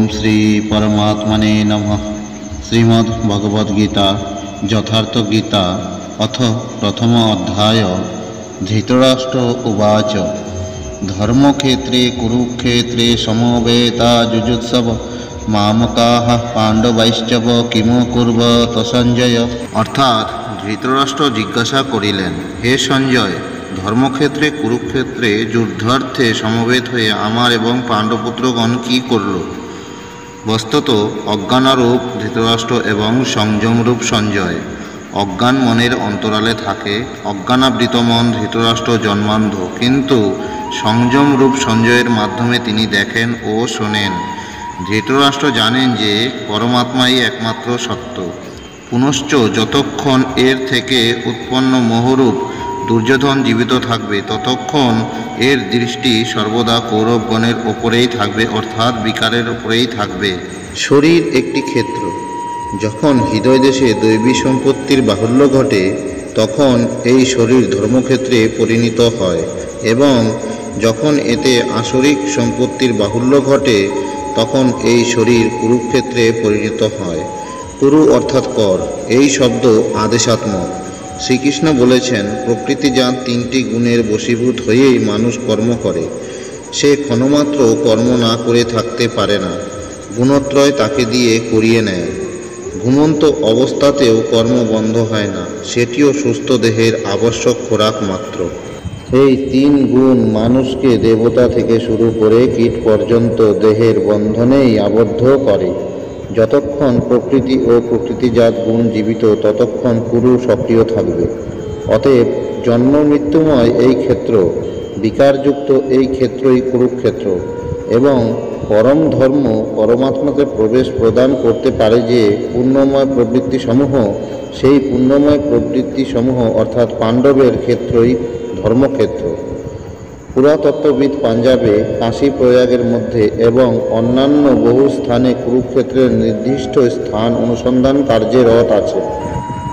শ্রী परमात्मने नमः। श्रीमद्भगवद्गीता यथार्थ गीता अथ प्रथम अध्याय। धृतराष्ट्र उवाच धर्मक्षेत्रे कुरुक्षेत्रे समवेता जुजुत्सव मामकाः पांडवैश्चव किमु कुर्वत संजय। अर्थात धृतराष्ट्र जिज्ञासा करिलेन, हे संजय, धर्मक्षेत्रे कुरुक्षेत्रे যুদ্ধার্থে সমবেত হয়ে আমার এবং পাণ্ডবপুত্রগণ কি করল। বস্তুত অজ্ঞানারূপ ধৃতরাষ্ট্র এবং সংযমরূপ সঞ্জয়। অজ্ঞান মনের অন্তরালে থাকে, অজ্ঞানাবৃত মন ধৃতরাষ্ট্র জন্মান্ধ, কিন্তু সংযমরূপ সঞ্জয়ের মাধ্যমে তিনি দেখেন ও শোনেন। ধৃতরাষ্ট্র জানেন যে পরমাত্মাই একমাত্র সত্য। পুনশ্চ যতক্ষণ এর থেকে উৎপন্ন মোহরূপ দুর্যোধন জীবিত থাকবে ততক্ষণ এর দৃষ্টি সর্বদা কৌরবগণের ওপরেই থাকবে, অর্থাৎ বিকারের ওপরেই থাকবে। শরীর একটি ক্ষেত্র। যখন হৃদয় দেশে দৈবী সম্পত্তির বাহুল্য ঘটে তখন এই শরীর ধর্মক্ষেত্রে পরিণত হয়, এবং যখন এতে আসরিক সম্পত্তির বাহুল্য ঘটে তখন এই শরীর কুরুক্ষেত্রে পরিণত হয়। কুরু অর্থাৎ কর, এই শব্দ আদেশাত্মক। শ্রীকৃষ্ণ বলেছেন, প্রকৃতিজাত তিনটি গুণের বশীভূত হয়েই মানুষ কর্ম করে। সে ক্ষণমাত্র কর্ম না করে থাকতে পারে না, গুণত্রয় তাকে দিয়ে করিয়ে নেয়। ঘুমন্ত অবস্থাতেও কর্ম বন্ধ হয় না, সেটিও সুস্থ দেহের আবশ্যক খোরাক মাত্র। এই তিন গুণ মানুষকে দেবতা থেকে শুরু করে কীট পর্যন্ত দেহের বন্ধনেই আবদ্ধ করে। যতক্ষণ প্রকৃতি ও প্রকৃতিজাত গুণ জীবিত ততক্ষণ কুরু সক্রিয় থাকবে। অতএব জন্ম মৃত্যুময় এই ক্ষেত্র, বিকারযুক্ত এই ক্ষেত্রই কুরুক্ষেত্র। এবং পরম ধর্ম পরমাত্মাকে প্রবেশ প্রদান করতে পারে যে পুণ্যময় প্রবৃত্তিসমূহ, সেই পুণ্যময় প্রবৃত্তিসমূহ অর্থাৎ পাণ্ডবের ক্ষেত্রই ধর্মক্ষেত্র। পুরাতত্ত্ববিদ পাঞ্জাবে, কাশী প্রয়াগের মধ্যে এবং অন্যান্য বহু স্থানে কুরুক্ষেত্রের নির্দিষ্ট স্থান অনুসন্ধান কার্যে রত আছে।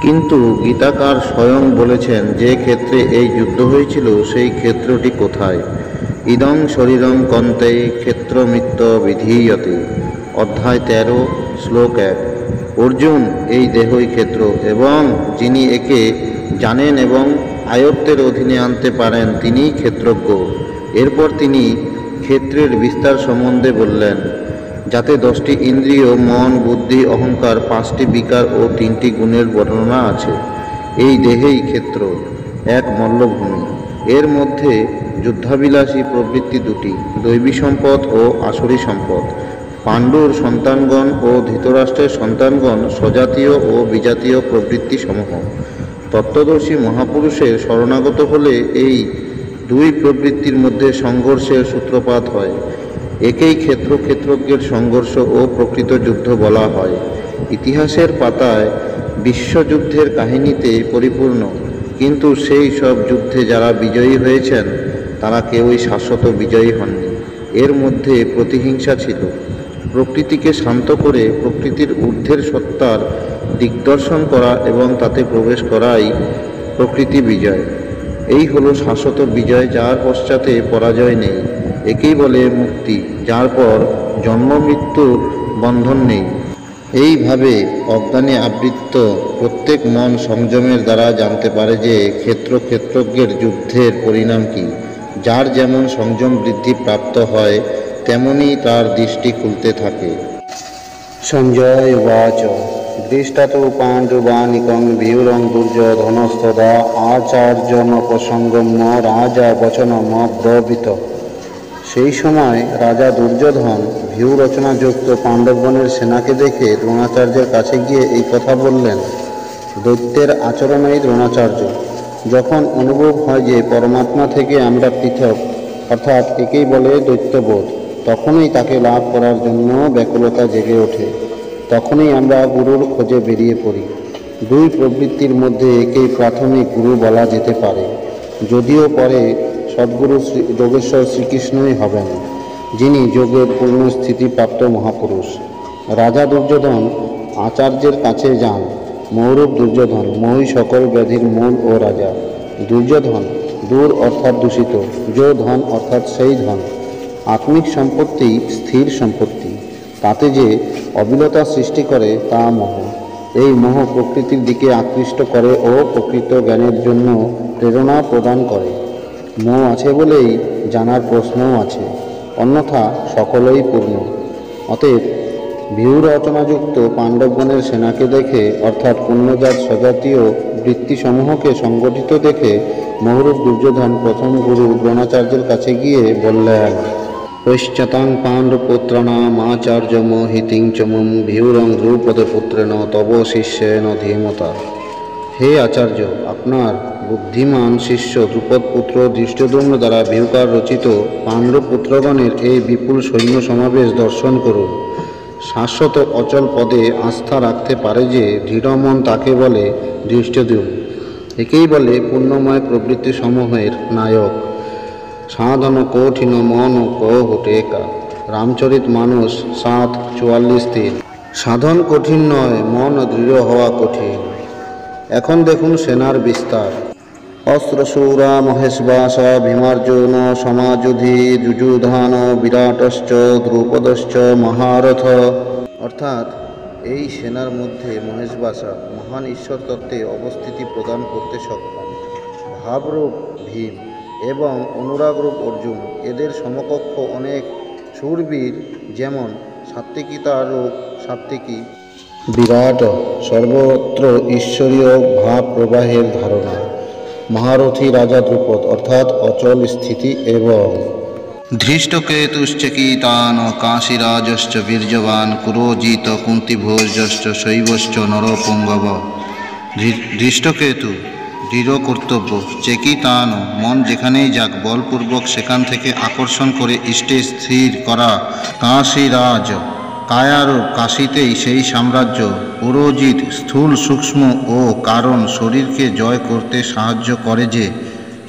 কিন্তু গীতাকার স্বয়ং বলেছেন যে ক্ষেত্রে এই যুদ্ধ হয়েছিল সেই ক্ষেত্রটি কোথায়। ইদং শরীরং কন্তে ক্ষেত্রমিত্য বিধীয়তে। অধ্যায় 13, শ্লোক 1। অর্জুন, এই দেহই ক্ষেত্র, এবং যিনি একে জানেন এবং আয়ত্তের অধীনে আনতে পারেন তিনিই ক্ষেত্রজ্ঞ। এরপর তিনি ক্ষেত্রের বিস্তার সম্বন্ধে বললেন, যাতে 10টি ইন্দ্রিয়, মন, বুদ্ধি, অহংকার, 5টি বিকার ও 3টি গুণের বর্ণনা আছে। এই দেহেই ক্ষেত্র, এক মল্লভূমি। এর মধ্যে যুদ্ধাবিলাসী প্রবৃত্তি দুটি, দৈবী সম্পদ ও আসরী সম্পদ। পাণ্ডুর সন্তানগণ ও ধৃতরাষ্ট্রের সন্তানগণ স্বজাতীয় ও বিজাতীয় প্রবৃত্তি সমূহ। তত্ত্বদর্শী মহাপুরুষের শরণাগত হলে এই দুই প্রবৃত্তির মধ্যে সংঘর্ষের সূত্রপাত হয়। একেই ক্ষেত্রজ্ঞের সংঘর্ষ ও প্রকৃত যুদ্ধ বলা হয়। ইতিহাসের পাতায় বিশ্বযুদ্ধের কাহিনীতে পরিপূর্ণ, কিন্তু সেই সব যুদ্ধে যারা বিজয়ী হয়েছেন তারা কেউই শাশ্বত বিজয়ী হননি। এর মধ্যে প্রতিহিংসা ছিল। প্রকৃতিকে শান্ত করে প্রকৃতির ঊর্ধ্বের সত্তার দিগদর্শন করা এবং তাতে প্রবেশ করাই প্রকৃতি বিজয়। এই হলো শাশ্বত বিজয়, যার পশ্চাতে পরাজয় নেই। একেই বলে মুক্তি, যার পর জন্ম মৃত্যুর বন্ধন নেই। এইভাবে অজ্ঞানে আবৃত্ত প্রত্যেক মন সংযমের দ্বারা জানতে পারে যে ক্ষেত্রজ্ঞের যুদ্ধের পরিণাম কি। যার যেমন সংযম বৃদ্ধি প্রাপ্ত হয় তেমনি তার দৃষ্টি খুলতে থাকে। সঞ্জয় উবাচ দৃষ্টাতো পাণ্ডবানিকং বিহুরং দুর্যোধনস্তদা আচার্যনপসঙ্গম্য রাজা বচনমব্রবীত। সেই সময় রাজা দুর্যোধন ভিউ রচনাযুক্ত পাণ্ডবগণের সেনাকে দেখে দ্রোণাচার্যের কাছে গিয়ে এই কথা বললেন, দৈত্যের আচরণই দ্রোণাচার্য। যখন অনুভব হয় যে পরমাত্মা থেকে আমরা পৃথক, অর্থাৎ একেই বলে দৈত্যবোধ, তখনই তাকে লাভ করার জন্য ব্যাকুলতা জেগে ওঠে। তখনই আমরা গুরুর খোঁজে বেরিয়ে পড়ি। দুই প্রবৃত্তির মধ্যে একেই প্রাথমিক গুরু বলা যেতে পারে, যদিও পরে সদ্গুরু যোগেশ্বর শ্রীকৃষ্ণই হবেন, যিনি যোগের পূর্ণ স্থিতিপ্রাপ্ত মহাপুরুষ। রাজা দুর্যোধন আচার্যের কাছে যান। মৌরব দুর্যোধন, মই সকল ব্যাধির মূল ও রাজা। দুর্যোধন, দূর অর্থাৎ দূষিত, যো ধন অর্থাৎ সেই ধন। আত্মিক সম্পত্তি স্থির সম্পত্তি। তাতে যে অবিলতা সৃষ্টি করে তা মোহ। এই মোহ প্রকৃতির দিকে আকৃষ্ট করে ও প্রকৃত জ্ঞানের জন্য প্রেরণা প্রদান করে। মোহ আছে বলেই জানার প্রশ্নও আছে, অন্যথা সকলেই পূর্ণ। অতএব ভিউ রচনাযুক্ত পাণ্ডবগণের সেনাকে দেখে, অর্থাৎ পুণ্যজাত স্বজাতীয় বৃত্তিসমূহকে সংগঠিত দেখে মোহরূপ দুর্যোধন প্রথম গুরু দ্রোণাচার্যের কাছে গিয়ে বললেন, পশ্চাতাং পাণ্ডুপুত্রাণাম আচার্য মোহিতিং চমুম ভিউরং দ্রৌপদপুত্রেণ তব শিষ্যেন ধীমতা। হে আচার্য, আপনার বুদ্ধিমান শিষ্য দ্রুপদপুত্র ধৃষ্টদ্যুম্ন দ্বারা ভিউকার রচিত পাণ্ডবপুত্রগণের এই বিপুল সৈন্য সমাবেশ দর্শন করুন। শাশ্বত অচল পদে আস্থা রাখতে পারে যে দৃঢ়মন তাকে বলে ধৃষ্টদ্যুম্ন। একেই বলে পুণ্যময় প্রবৃত্তি সমূহের নায়ক। সাধন কঠিন মন কহুটেকা। রামচরিত মানস ৭:৪৪-৩। সাধন কঠিন নয়, মন দৃঢ় হওয়া কঠিন। এখন দেখুন সেনার বিস্তার। অস্ত্রশূরা মহেশবাস ভীমার্জুন সমাযুধি যুযুধান বিরাটশ্চ দ্রৌপদশ্চ মহারথ। অর্থাৎ এই সেনার মধ্যে মহেশবাসা মহান ঈশ্বর তত্ত্বে অবস্থিতি প্রদান করতে সক্ষম, ভাবরূপ ভীম এবং অনুরাগরূপ অর্জুন, এদের সমকক্ষ অনেক শূরবীর, যেমন সাত্ত্বিকিতারূপ সাত্ত্বিকী, বিরাট সর্বত্র ঈশ্বরীয় ভাব প্রবাহের ধারণা, মহারথী রাজা দ্রুপদ অর্থাৎ অচল স্থিতি, এবং ধৃষ্টকেতুশ্চকিতান কাশীরাজশ্চ বীর্যবান কুরোজিত কুন্তিভোজশ্চ শৈবশ্চ নরপুঙ্গব। ধৃষ্টকেতু দৃঢ় কর্তব্য, চেকিতান মন যেখানেই যাক বলপূর্বক সেখান থেকে আকর্ষণ করে ইষ্টে স্থির করা, কাশীরাজ কায়ারূপ কাশীতেই সেই সাম্রাজ্য, পুরোজিত স্থূল সূক্ষ্ম ও কারণ শরীরকে জয় করতে সাহায্য করে যে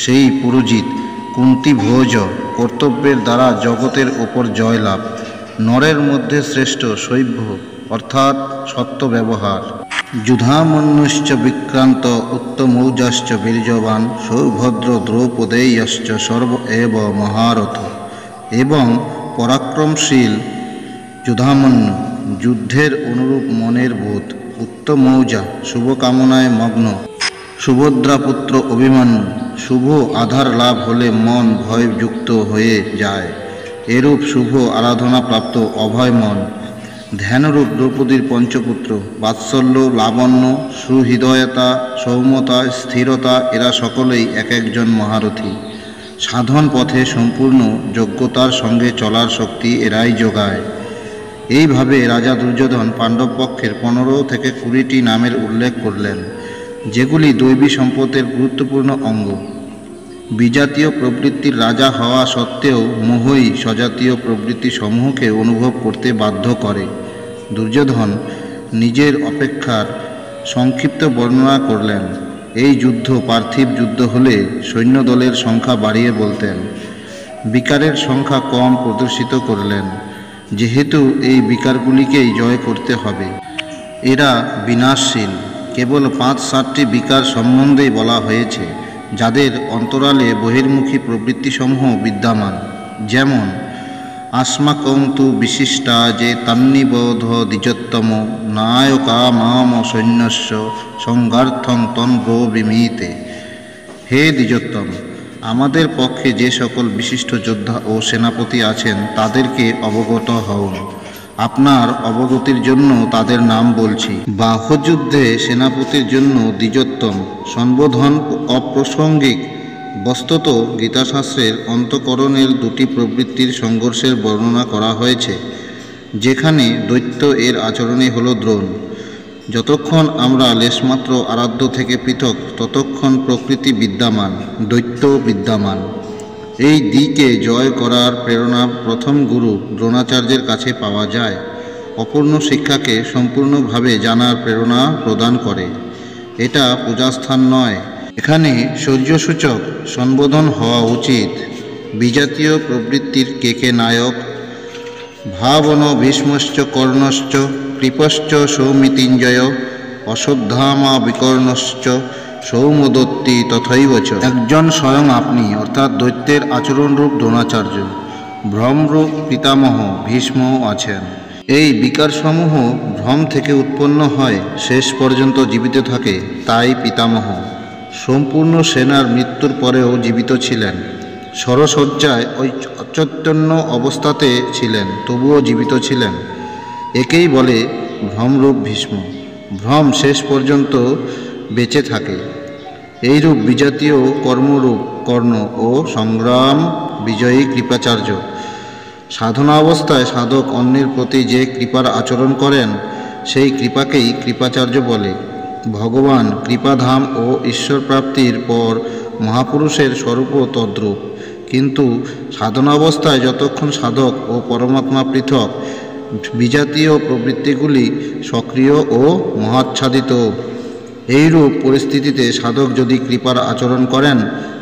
সেই পুরোজিত, কুন্তিভোজ কর্তব্যের দ্বারা জগতের ওপর জয়লাভ, নরের মধ্যে শ্রেষ্ঠ শৈব্য অর্থাৎ সত্য ব্যবহার, যুধামন্যুশ্চ বিক্রান্ত উত্তমৌজাশ্চ বীর্যবান সৌভদ্র দ্রৌপদেয়শ্চ সর্ব এব মহারথ। এবং পরাক্রমশীল যুধামন্যু, যুদ্ধের অনুরূপ মনের বোধ, উত্তমৌজা শুভকামনায় মগ্ন, সুভদ্রাপুত্র অভিমন্যু, শুভ আধার লাভ হলে মন ভয়যুক্ত হয়ে যায়, এরূপ শুভ আরাধনাপ্রাপ্ত অভয় মন, ধ্যানরূপ দ্রৌপদীর পঞ্চপুত্র, বাৎসল্য, লাবণ্য, সুহৃদয়তা, সৌম্যতা, স্থিরতা, এরা সকলেই এক একজন মহারথী। সাধন পথে সম্পূর্ণ যোগ্যতার সঙ্গে চলার শক্তি এরাই যোগায়। এইভাবে রাজা দুর্যোধন পাণ্ডবপক্ষের ১৫ থেকে ২০টি নামের উল্লেখ করলেন, যেগুলি দৈবী সম্পদের গুরুত্বপূর্ণ অঙ্গ। বিজাতীয় প্রবৃত্তির রাজা হওয়া সত্ত্বেও মোহই স্বজাতীয় প্রবৃত্তি সমূহকে অনুভব করতে বাধ্য করে। দুর্যোধন নিজের অপেক্ষার সংক্ষিপ্ত বর্ণনা করলেন। এই যুদ্ধ পার্থিব যুদ্ধ হলে সৈন্যদলের সংখ্যা বাড়িয়ে বলতেন, বিকারের সংখ্যা কম প্রদর্শিত করলেন, যেহেতু এই বিকারগুলিকেই জয় করতে হবে। এরা বিনাশশীল। কেবল ৫-৭টি বিকার সম্বন্ধেই বলা হয়েছে, যাদের অন্তরালে বহির্মুখী প্রবৃত্তিসমূহ বিদ্যমান, যেমন अस्माकं तु विशिष्टा जे तन्निबोध द्विजोत्तम नायका माम सैन्यस्य संगार्थं तन्ब्रवीमीते। हे द्विजोत्तम, আমাদের পক্ষে যে সকল বিশিষ্ট যোদ্ধা ও সেনাপতি আছেন তাদেরকে অবগত হও। আপনার অবগতির জন্য তাদের নাম বলছি। বাহুযুদ্ধে সেনাপতির জন্য দ্বিজোত্তম সম্বোধন অপ্রাসঙ্গিক। বস্তুত গীতাশাস্ত্রের অন্তঃকরণের দুটি প্রবৃত্তির সংঘর্ষের বর্ণনা করা হয়েছে, যেখানে দৈত্য এর আচরণে হল দ্রোণ। যতক্ষণ আমরা লেশমাত্র আরাধ্য থেকে পৃথক, ততক্ষণ প্রকৃতি বিদ্যমান, দৈত্য বিদ্যমান। এই দিকে জয় করার প্রেরণা প্রথম গুরু দ্রোণাচার্যের কাছে পাওয়া যায়। অপূর্ণ শিক্ষাকে সম্পূর্ণভাবে জানার প্রেরণা প্রদান করে। এটা পূজাস্থান নয়, এখানে শৌর্যসূচক সম্বোধন হওয়া উচিত। বিজাতীয় প্রবৃত্তির কে কে নায়ক? ভাবন ভীষ্মশ্চ কর্ণশ্চ কৃপশ্চ সৌমিতিঞ্জয় অশ্বত্থামা বিকর্ণশ্চ সৌমদত্তি তথৈব চ। একজন স্বয়ং আপনি, অর্থাৎ দৈত্যের আচরণরূপ দ্রোণাচার্য। ভ্রমরূপ পিতামহ ভীষ্মও আছেন। এই বিকারসমূহ ভ্রম থেকে উৎপন্ন হয়, শেষ পর্যন্ত জীবিত থাকে, তাই পিতামহ। সম্পূর্ণ সেনার মৃত্যুর পরেও জীবিত ছিলেন, সরসজ্জায় ওই অচৈতন্য অবস্থাতে ছিলেন, তবুও জীবিত ছিলেন। একেই বলে ভ্রমরূপ ভীষ্ম। ভ্রম শেষ পর্যন্ত বেঁচে থাকে। এইরূপ বিজাতীয় কর্মরূপ কর্ণ ও সংগ্রাম বিজয়ী কৃপাচার্য। সাধনা অবস্থায় সাধক অন্যের প্রতি যে কৃপার আচরণ করেন, সেই কৃপাকেই কৃপাচার্য বলে। ভগবান, কৃপাধাম ও ঈশ্বর প্রাপ্তির পর মহাপুরুষের স্বরূপও তদ্রূপ। কিন্তু সাধনা অবস্থায় যতক্ষণ সাধক ও পরমাত্মা পৃথক, বিজাতীয় প্রবৃত্তিগুলি সক্রিয় ও মহাচ্ছাদিত। এইরূপ পরিস্থিতিতে সাধক যদি কৃপার আচরণ করেন,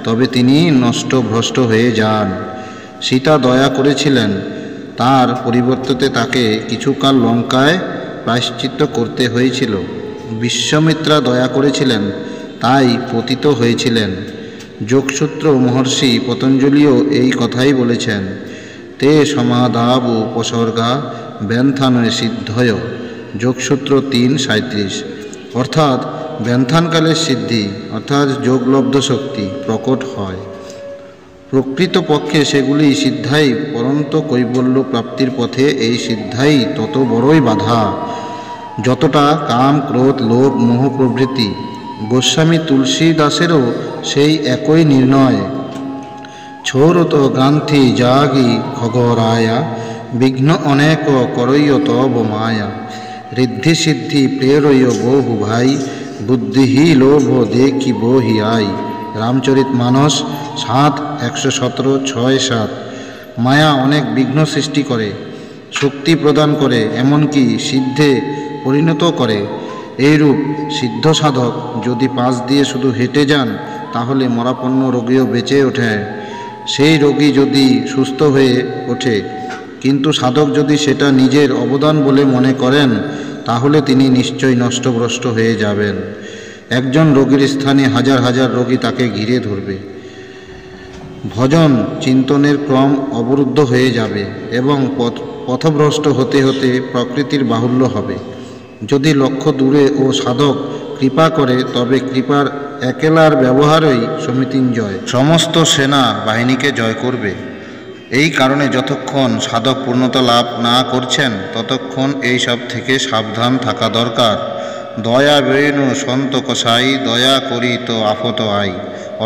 তবে তিনি নষ্টভ্রষ্ট হয়ে যান। সীতা দয়া করেছিলেন, তার পরিবর্তে তাকে কিছুকাল লঙ্কায় প্রায়শ্চিত্ত করতে হয়েছিল। বিশ্বমিত্রা দয়া করেছিলেন, তাই পতিত হয়েছিলেন। যোগসূত্র মহর্ষি পতঞ্জলিও এই কথাই বলেছেন। তে সমাদাব উপসর্গা ব্যন্থানয় সিদ্ধয়। যোগসূত্র 3:37। অর্থাৎ ব্যন্থানকালের সিদ্ধি অর্থাৎ যোগলব্ধ শক্তি প্রকট হয়। প্রকৃতপক্ষে সেগুলি সিদ্ধাই পরন্ত কৈবল্য প্রাপ্তির পথে এই সিদ্ধাই তত বড়ই বাধা, যতটা কাম, ক্রোধ, লোভ, মোহ প্রভৃতি। গোস্বামী তুলসীদাসেরও সেই একই নির্ণয়। ছোরত গ্রান্থি জাগি খগরায়া, বিঘ্ন অনেক করৈয় তব মায়া। ঋদ্ধি সিদ্ধি প্রেরয় বহু ভাই, বুদ্ধিহি লোভ দেখি বহি আই। রামচরিত মানস 7:117, 6-7। মায়া অনেক বিঘ্ন সৃষ্টি করে, শক্তি প্রদান করে, এমনকি সিদ্ধে পরিণত করে। এইরূপ সিদ্ধ সাধক যদি পাশ দিয়ে শুধু হেঁটে যান, তাহলে মরাপন্ন রোগীও বেঁচে ওঠে, সেই রোগী যদি সুস্থ হয়ে ওঠে। কিন্তু সাধক যদি সেটা নিজের অবদান বলে মনে করেন, তাহলে তিনি নিশ্চয়ই নষ্টভ্রষ্ট হয়ে যাবেন। একজন রোগীর স্থানে হাজার হাজার রোগী তাকে ঘিরে ধরবে। ভজন চিন্তনের ক্রম অবরুদ্ধ হয়ে যাবে এবং পথভ্রষ্ট হতে হতে প্রকৃতির বাহুল্য হবে। যদি লক্ষ্য দূরে ও সাধক কৃপা করে, তবে কৃপার একেলার ব্যবহারই সমিতিঞ্জয়, সমস্ত সেনা বাহিনীকে জয় করবে। এই কারণে যতক্ষণ সাধক পূর্ণতা লাভ না করছেন, ততক্ষণ এই সব থেকে সাবধান থাকা দরকার। দয়া বেনু সন্ত কসাই, দয়া করি তো আফত আই।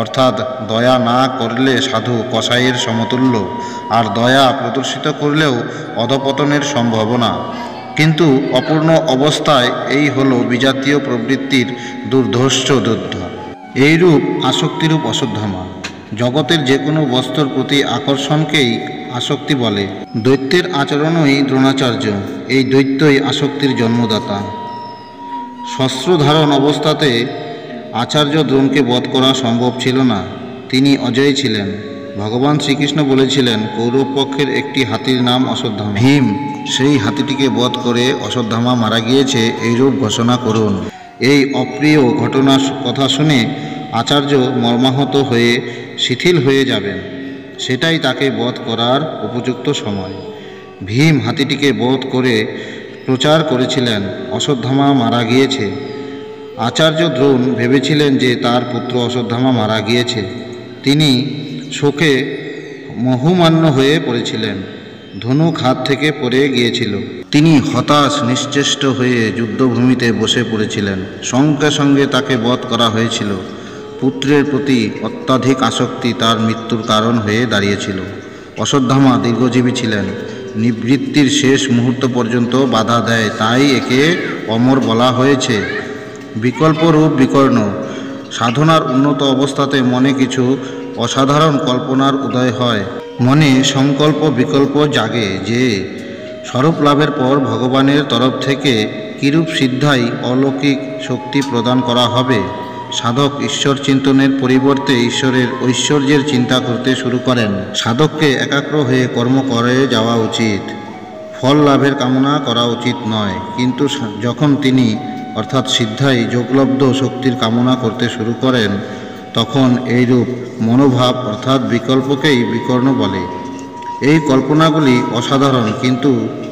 অর্থাৎ দয়া না করলে সাধু কসাইয়ের সমতুল্য, আর দয়া প্রদর্শিত করলেও অধপতনের সম্ভাবনা। কিন্তু অপূর্ণ অবস্থায় এই হলো বিজাতীয় প্রবৃত্তির দুর্ধর্ষ যুদ্ধ। এইরূপ আসক্তিরূপ অশ্বত্থামা। জগতের যে কোনো বস্তুর প্রতি আকর্ষণকেই আসক্তি বলে। দৈত্যের আচরণই দ্রোণাচার্য। এই দৈত্যই আসক্তির জন্মদাতা। শস্ত্রধারণ অবস্থাতে আচার্য দ্রোণকে বধ করা সম্ভব ছিল না, তিনি অজয়ী ছিলেন। ভগবান শ্রীকৃষ্ণ বলেছিলেন, কৌরব পক্ষের একটি হাতির নাম অশ্বত্থামা। ভীম সেই হাতিটিকে বধ করে অশ্বত্থামা মারা গিয়েছে, এইরূপ ঘোষণা করুন। এই অপ্রিয় ঘটনার কথা শুনে আচার্য মর্মাহত হয়ে শিথিল হয়ে যাবেন। সেটাই তাকে বধ করার উপযুক্ত সময়। ভীম হাতিটিকে বধ করে প্রচার করেছিলেন, অশ্বত্থামা মারা গিয়েছে। আচার্য দ্রোণ ভেবেছিলেন যে তার পুত্র অশ্বত্থামা মারা গিয়েছে। তিনি শোকে মোহমান্য হয়ে পড়েছিলেন। ধনুক হাত থেকে পড়ে গিয়েছিল। তিনি হতাশ নিশ্চেষ্ট হয়ে যুদ্ধভূমিতে বসে পড়েছিলেন। সঙ্গে সঙ্গে তাকে বধ করা হয়েছিল। পুত্রের প্রতি অত্যাধিক আসক্তি তার মৃত্যুর কারণ হয়ে দাঁড়িয়েছিল। অশ্বত্থামা দীর্ঘজীবী ছিলেন, নিবৃত্তির শেষ মুহূর্ত পর্যন্ত বাধা দেয়, তাই একে অমর বলা হয়েছে। বিকল্পরূপ বিকর্ণ। সাধনার উন্নত অবস্থাতে মনে কিছু অসাধারণ কল্পনার উদয় হয়। মনে সংকল্প বিকল্প জাগে যে স্বরূপ লাভের পর ভগবানের তরফ থেকে কিরূপ সিদ্ধাই অলৌকিক শক্তি প্রদান করা হবে। সাধক ঈশ্বর চিন্তনের পরিবর্তে ঈশ্বরের ঐশ্বর্যের চিন্তা করতে শুরু করেন। সাধককে একাগ্র হয়ে কর্ম করে যাওয়া উচিত, ফল লাভের কামনা করা উচিত নয়। কিন্তু যখন তিনি অর্থাৎ সিদ্ধাই যোগলব্ধ শক্তির কামনা করতে শুরু করেন, তখন এইরূপ মনোভাব অর্থাৎ বিকল্পকেই বিকর্ণ বলে। এই কল্পনাগুলি অসাধারণ, কিন্তু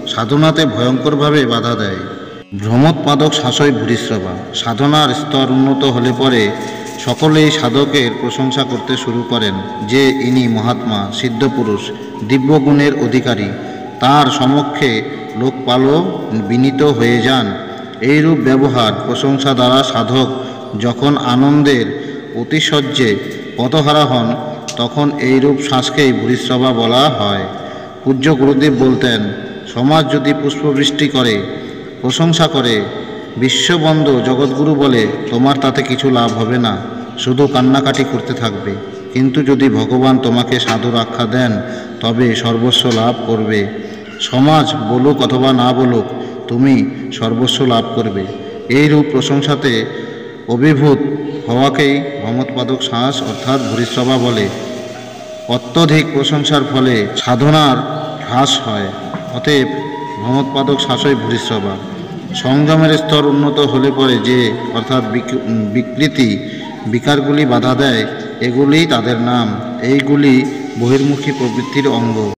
সাধনাতে ভয়ঙ্করভাবে বাধা দেয়। ভ্রমোৎপাদক শাসয় ভূরিশ্রবা। সাধনার স্তর উন্নত হলে পরে সকলেই সাধকের প্রশংসা করতে শুরু করেন যে ইনি মহাত্মা, সিদ্ধপুরুষ, দিব্যগুণের অধিকারী। তার সমক্ষে লোকপালও বিনীত হয়ে যান। এইরূপ ব্যবহার প্রশংসা দ্বারা সাধক যখন আনন্দের অতিশয্যে পথহারা হন, তখন এইরূপ শ্বাসকেই ভূরিশ্রবা বলা হয়। পূজ্য গুরুদেব বলতেন, সমাজ যদি পুষ্পবৃষ্টি করে, প্রশংসা করে, বিশ্ববন্দ জগৎগুরু বলে, তোমার তাতে কিছু লাভ হবে না, শুধু কান্নাকাটি করতে থাকবে। কিন্তু যদি ভগবান তোমাকে সাধুর আখ্যা দেন, তবে সর্বস্ব লাভ করবে। সমাজ বলুক অথবা না বলুক, তুমি সর্বস্ব লাভ করবে। এইরূপ প্রশংসাতে অভিভূত হওয়াকেই ভ্রমোৎপাদক শ্বাস অর্থাৎ ভূরিশ্রবা বলে। অত্যধিক প্রশংসার ফলে সাধনার হ্রাস হয়। অতএব ভ্রমোৎপাদক শ্বাসই ভূরিশ্রবা। সংযমের স্তর উন্নত হলে পরে যে অর্থাৎ বিকৃতি বিকারগুলি বাধা দেয়, এগুলিই তাদের নাম। এইগুলি বহির্মুখী প্রবৃত্তির অঙ্গ।